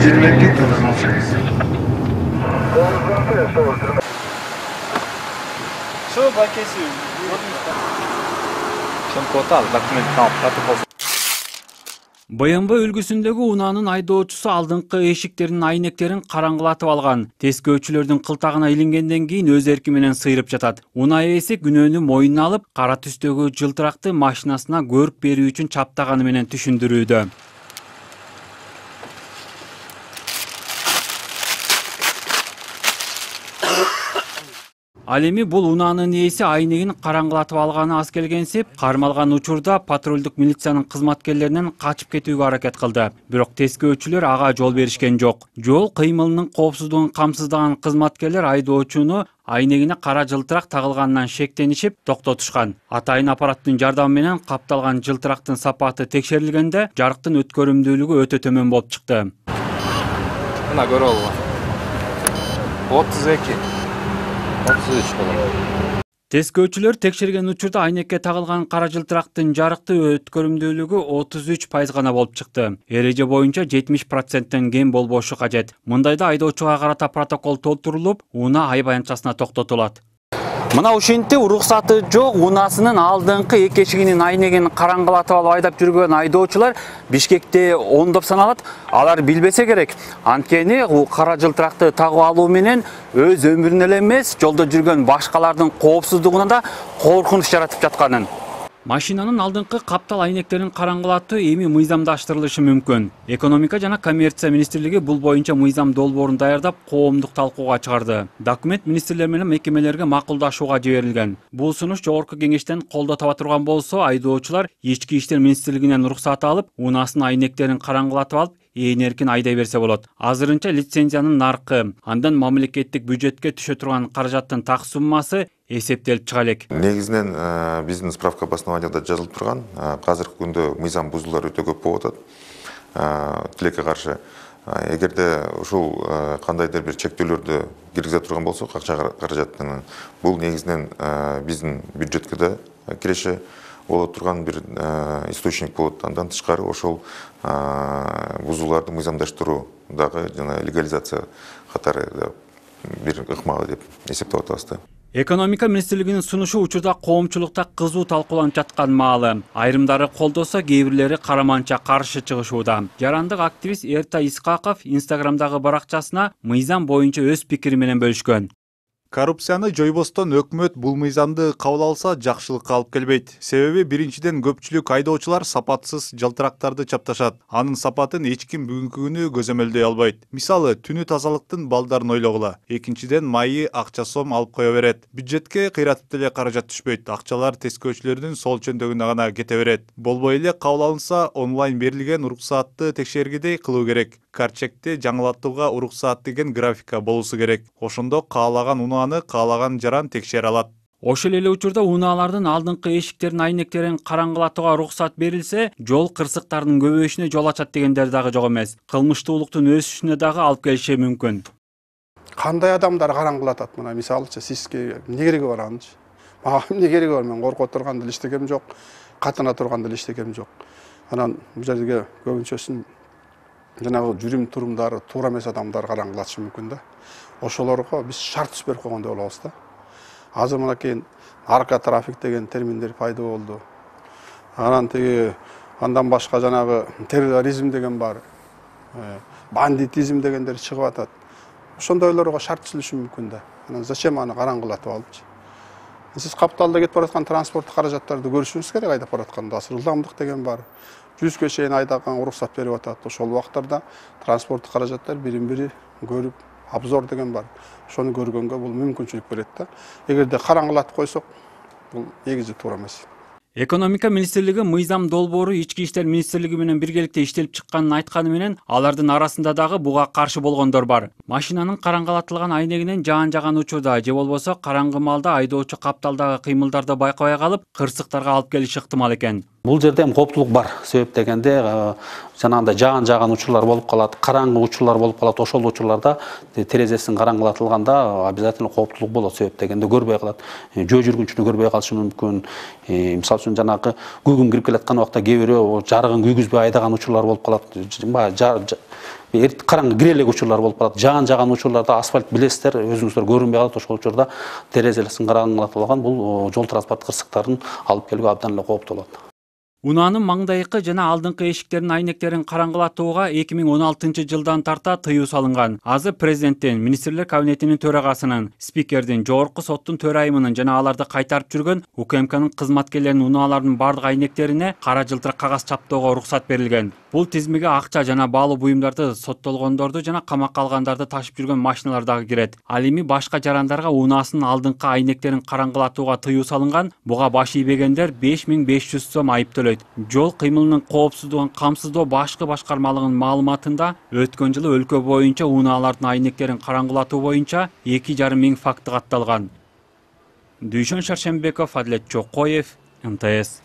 жерлерге тығылыңыз. Что, бакеси? Чомкотал, документ алып протокол. БМВ үлгүсүндөгү унаанын айдоочусу алдыңкы эшиктеринин айнектерин караңгылатып алган. Тескөөчүлөрдүн кылтагына илингенден кийин өз эрки менен сыйрып жатат. Унаа ээси күнөөнү мойнуна алып, кара түстөгү жылтыракты машинасына көрүк берүү үчүн чаптаганы менен түшүндүрүүдө. Ал эми бул унаанын ээси айнегин караңгылатып алганы аз келгенсип, кармалган учурда патрулдук милициянын кызматкерлеринен качып кетүүгө аракет кылды. Бирок тескөөчүлөр ага жол беришкен жок. Жол кыймылынын коопсуздугун камсыздаган кызматкерлер айдоочуну айнегине кара жылтырак тагылганынан шектенишип, токтотушкан. Атайын аппараттын жардамы менен капталган жылтырактын сапаты текшерилгенде, жарыктын өткөрүмдүүлүгү өтө төмөн болуп чыкты. Мына көрө алган. 32. 33 болот. Тескөөчүлөр текшерген учурда айнекке тагылган кара жылтырактын жарыкты өткөрүмдүүлүгү 33% гана болуп чыкты. Эреже боюнча 70%тен кем болбошу кажет. Мындайда айдоочуга карата протокол толтурулуп, унаа айбанчасына токтотулат. Мына ушинтип уруксаты жок унаасынын алдыңкы эки эшигинин айнегин караңгылатып алып айдап жүргөн айдоочулар Бишкекте ондоп саналат. Алар билбесе керек. Анткени кара жылтыракты тагып алуу менен өз өмүрүнө эле эмес, жолдо жүргөн башкалардын коопсуздугуна да коркунуч жаратып жатканын. Машинанын алдыңкы каптал айнектерин караңгылатуу эми мыйзамдаштырылышы мүмкүн. Экономика жана коммерция министрлиги бул боюнча мыйзам долбоорун даярдап, коомдук талкууга чыгарды. Документ министрлер менен мекемелерге макулдашууга жиберилген. Бул сунуш жогорку кеңештен колдоо таба турган болсо, айдоочулар Ички иштер министрлигинен уруксат алып, унаасын айнектерин караңгылатып алып, ээн эркин айдай берсе болот. Азырынча лицензиянын наркы, андан мамлекеттик бюджетке түшө турган каражаттын так суммасы эсептелип чыга элек. Негизинен биздин справка обоснованияда жазылып турган, азыркы күндө мыйзам бузуулар өтө көп болуп атат. Тилекке каршы, эгерде ушул кандайдыр бир чектөөлөрдү киргизе турган болсок, акча каражаттын бул негизинен биздин бюджетке да киреше боло турган бир источник болот. Андан тышкары ошол бузууларды мыйзамдаштыруу дагы жана легализация катары бир ыкмалы деп эсептеп атабыз. Экономика министрлигинин сунушу учурда коомчулукта кызуу талкууланып жаткан маалы. Айрымдары колдосо, кээ бирлери караманча каршы чыгышууда. Жарандык активист Эрта Исқақов Инстаграмдагы баракчасына мыйзам боюнча өз пикири менен бөлүшкөн. Коррупцияны жойбостон өкмөт бул мыйзамды кабыл алса жакшылыкка алып келбейт. Себеби биринчиден көпчүлүк айдоочулар сапатсыз жылтырактарды чапташат. Анын сапатын эч ким бүгүнкү күнү көзөмөлдөй албайт. Мисалы, түнү тазалыктын балдарын ойлогула. Экинчиден майы акча сом алып кое берет. Бюджетке кыйратып деле каражат түшпөйт. Акчалар тескөөчүлөрдүн сол чөндөгүнө гана кете берет. Болбой эле кабыл алынса, онлайн берилген уруксаатты текшергидей кылуу керек. Карчекти жаңылатууга уруксаат деген графика болуусу керек. Ошондо каалаган унааны каалаган жаран текшере алат. Ошол эле учурда унаалардын алдыңкы эшиктерин айнектерин караңгылатууга уруксат берилсе, жол кырсыктарынын көбөйүшүнө жол ачат дегендер дагы жок эмес. Кылмыштуулуктун өсүшүнө дагы алып келиши мүмкүн. Кандай адамдар караңгылатат? Мына мисалычы сизге эмне кереги бар анчы? Мага эмне кереги бар? Мен коркуп турган деле эчтекем жок, катына турган деле эчтекем жок. Анан бул жерге көбүнчөсүн жанагы жүрүм турумдары туура эмес адамдар караңгылатышы мүмкүн да. Ошолорго биз шарт түзүп койгондой болобуз да. Азыр мынакей наркотрафик деген терминдер пайда болду. Андан башка жанагы терроризм деген бар. Бандитизм дегендер чыгып атат. Ошондойлорго шарт түзүлүшү мүмкүн да. Анан зачем аны караңгылатып алыпчы? Сиз капталда кетип бараткан транспорттук каражаттарды көрүшүңүз керек, айдап баратканда. Ылдамдык деген бар. 100ге чейин айдаган уруксат берип атат. Ошол убактарда транспорттук каражаттар бирин-бири көрүп, обзор деген бар. Ошону көргөнгө бул мүмкүнчүлүк берет да. Эгерде караңгылатып койсок, бул негизи туура эмес. Экономика министрлиги мыйзам долбоору Ички иштер министрлиги менен биргеликте иштелип чыкканын айтканы менен, алардын арасында дагы буга каршы болгондор бар. Машинанын караңгылатылган айнегинен жаан жаган учурда же болбосо караңгы маалда айдоочу капталдагы кыймылдарды байкабай калып, кырсыктарга алып келиши ыктымал экен. Бул жерде эми кооптулук бар. Себеп дегенде жанагындай жаган учурлар болуп калат, караңгы учурлар болуп калат. Ошол учурларда терезесин караңгылатылганда обязательно кооптулук болот. Себеп дегенде көрбөй калат. Жөө жүргүнчүнү көрбөй калышы мүмкүн. Мисалы үчүн жанагы күйгүн кирип келаткан убакта кээ бирөө жарыгын күйгүзбөй айдаган учурлар болуп калат. Караңгы кире элек учурлар болуп калат. Жаган учурларда асфальт билесиздер, өзүңүздөр көрүнбөй калат. Ошол учурда терезесин караңгылатып алган бул жол транспорт кырсыктарын алып келүүгө абдан эле кооптуу болот. Унаанын маңдайкы жана алдыңкы эшиктердин айнектерин караңгылатууга 2016 жылдан тарта тыюу салынган. Азыр президенттин, министрлер кабинетинин төрагасынын, спикердин, жогорку соттун төрайымынын жана аларды кайтарып жүргөн УКМКнын кызматкерлеринин унааларынын бардык айнектерине кара жылтырак кагаз чаптоого уруксат берилген. Бул тизмеге акча жана баалуу буюмдарды, соттолгондорду жана камакка алгандарды ташып жүргөн машиналар дагы кирет. Ал эми башка жарандарга унаасынын алдыңкы айнектерин караңгылатууга тыюу салынган. Буга баш ийбегендер 5500 сом айып төлөйт. Жол кыймылынын коопсуздугун камсыздоо башкы башкармалыгынын маалыматында өткөн жылы өлкө боюнча унаалардын айнектерин караңгылатуу боюнча 2,5 миң факты катталган. Дүйшөн Шаршембеков, Адилет Чокоев, МТС.